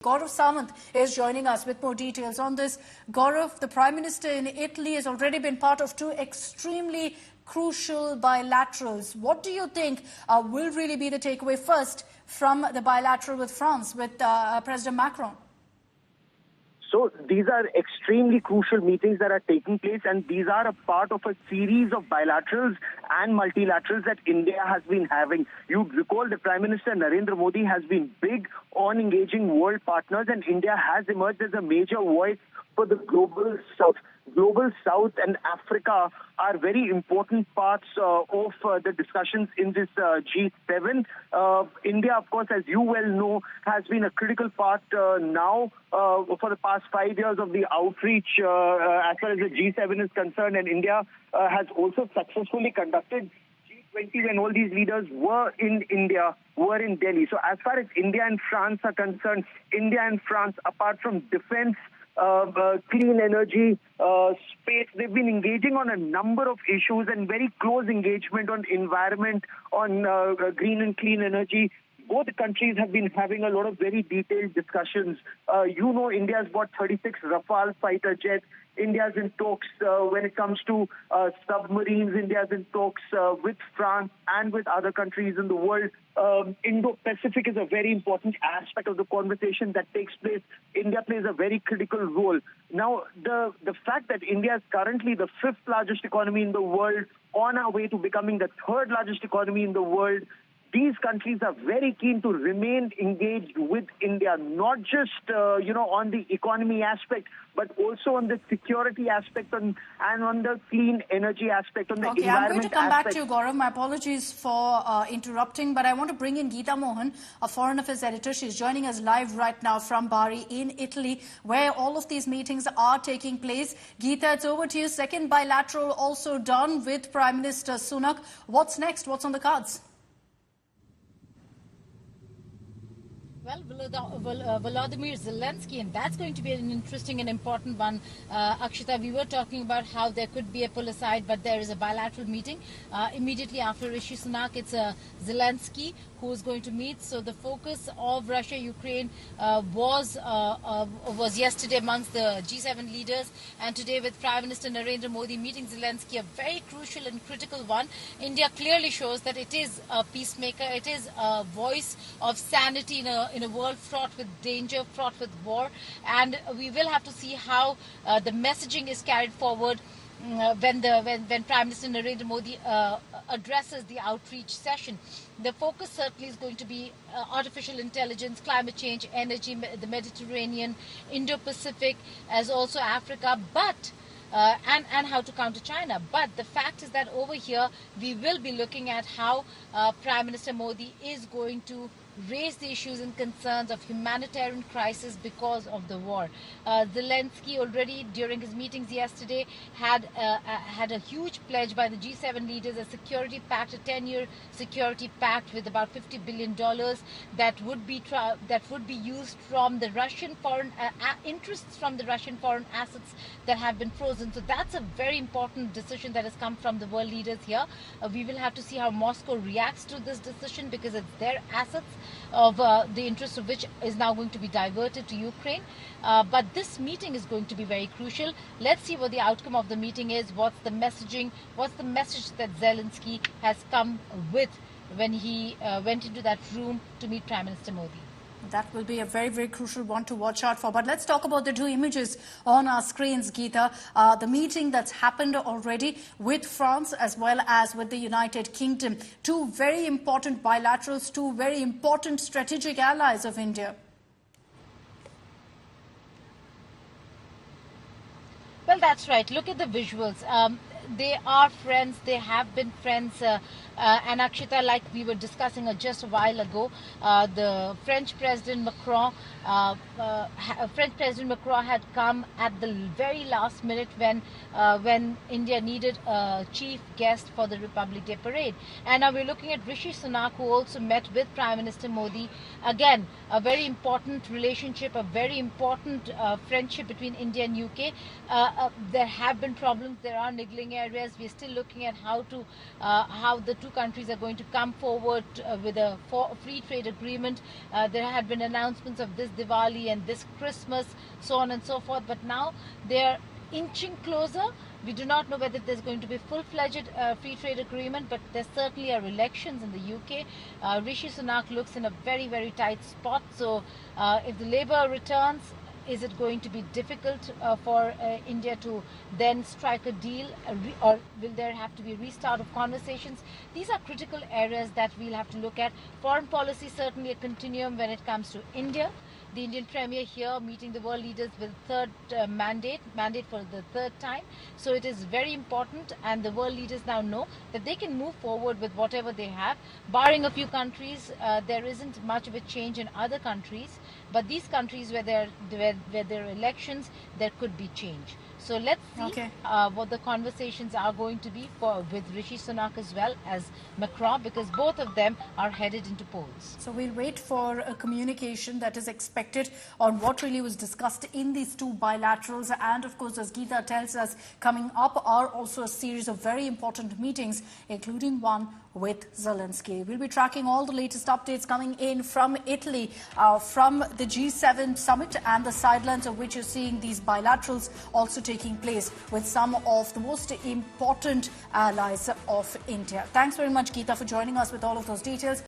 Gaurav Samant is joining us with more details on this. Gaurav, the Prime Minister in Italy has already been part of two extremely crucial bilaterals. What do you think will really be the takeaway first from the bilateral with France, with President Macron? So these are extremely crucial meetings that are taking place, and these are a part of a series of bilaterals and multilaterals that India has been having. You'd recall that Prime Minister Narendra Modi has been big on engaging world partners, and India has emerged as a major voice for the global south. Global South and Africa are very important parts of the discussions in this G7. India, of course, as you well know, has been a critical part now for the past 5 years of the outreach as far as the G7 is concerned, and India has also successfully conducted G20 when all these leaders were in India, were in Delhi. So as far as India and France are concerned, India and France, apart from defense, clean energy space, they've been engaging on a number of issues and very close engagement on environment, on green and clean energy. Both countries have been having a lot of very detailed discussions. India's bought 36 Rafale fighter jets. India's in talks when it comes to submarines. India's in talks with France and with other countries in the world. Indo-Pacific is a very important aspect of the conversation that takes place. India plays a very critical role. Now, the fact that India is currently the 5th largest economy in the world, on our way to becoming the 3rd largest economy in the world, these countries are very keen to remain engaged with India, not just, on the economy aspect, but also on the security aspect and on the clean energy aspect, on the environment aspect. I'm going to come back to you, Gaurav. My apologies for interrupting, but I want to bring in Geeta Mohan, a Foreign Affairs editor. She's joining us live right now from Bari in Italy, where all of these meetings are taking place. Geeta, it's over to you. Second bilateral also done with Prime Minister Sunak. What's next? What's on the cards? Well, Volodymyr Zelenskyy, and that's going to be an interesting and important one. Akshita, we were talking about how there could be a pull aside, but there is a bilateral meeting. Immediately after Rishi Sunak, it's Zelenskyy who is going to meet. So the focus of Russia-Ukraine was yesterday amongst the G7 leaders, and today with Prime Minister Narendra Modi meeting Zelenskyy, a very crucial and critical one. India clearly shows that it is a peacemaker. It is a voice of sanity in a world fraught with danger, fraught with war, and we will have to see how the messaging is carried forward when Prime Minister Narendra Modi addresses the outreach session. The focus certainly is going to be artificial intelligence, climate change, energy, the Mediterranean, Indo-Pacific, as also Africa, but and how to counter China. But the fact is that over here we will be looking at how Prime Minister Modi is going to raise the issues and concerns of humanitarian crisis because of the war. Zelenskyy already during his meetings yesterday had a huge pledge by the G7 leaders, a security pact, a 10-year security pact with about $50 billion that would be used from the Russian foreign interests from the Russian foreign assets that have been frozen. So that's a very important decision that has come from the world leaders here. We will have to see how Moscow reacts to this decision, because it's their assets of the interest of which is now going to be diverted to Ukraine. But this meeting is going to be very crucial. Let's see what the outcome of the meeting is. What's the messaging? What's the message that Zelenskyy has come with when he went into that room to meet Prime Minister Modi? That will be a very, very crucial one to watch out for. But let's talk about the two images on our screens, Geeta. The meeting that's happened already with France as well as with the United Kingdom. Two very important bilaterals, two very important strategic allies of India. Well, that's right. Look at the visuals. They are friends. They have been friends. And Akshita, like we were discussing just a while ago, the French President Macron, had come at the very last minute when India needed a chief guest for the Republic Day parade. And now we're looking at Rishi Sunak, who also met with Prime Minister Modi. Again, a very important relationship, a very important friendship between India and UK. There have been problems. There are niggling interesting areas. We're still looking at how the two countries are going to come forward with a free trade agreement. There had been announcements of this Diwali and this Christmas, so on and so forth, but now they're inching closer. We do not know whether there's going to be full-fledged free trade agreement, but there certainly are elections in the UK. Rishi Sunak looks in a very, very tight spot. So if the Labour returns, is it going to be difficult for India to then strike a deal, or will there have to be a restart of conversations? These are critical areas that we'll have to look at. Foreign policy certainly a continuum when it comes to India. The Indian Premier here meeting the world leaders with third mandate for the third time. So it is very important, and the world leaders now know that they can move forward with whatever they have. Barring a few countries, there isn't much of a change in other countries, but these countries where there are elections, there could be change. So let's see what the conversations are going to be with Rishi Sunak as well as Macron, because both of them are headed into polls. So we'll wait for a communication that is expected on what really was discussed in these two bilaterals. And of course, as Geeta tells us, coming up are also a series of very important meetings, including one with Zelenskyy. We'll be tracking all the latest updates coming in from Italy, from the G7 summit, and the sidelines of which you're seeing these bilaterals also taking place with some of the most important allies of India. Thanks very much, Geeta, for joining us with all of those details.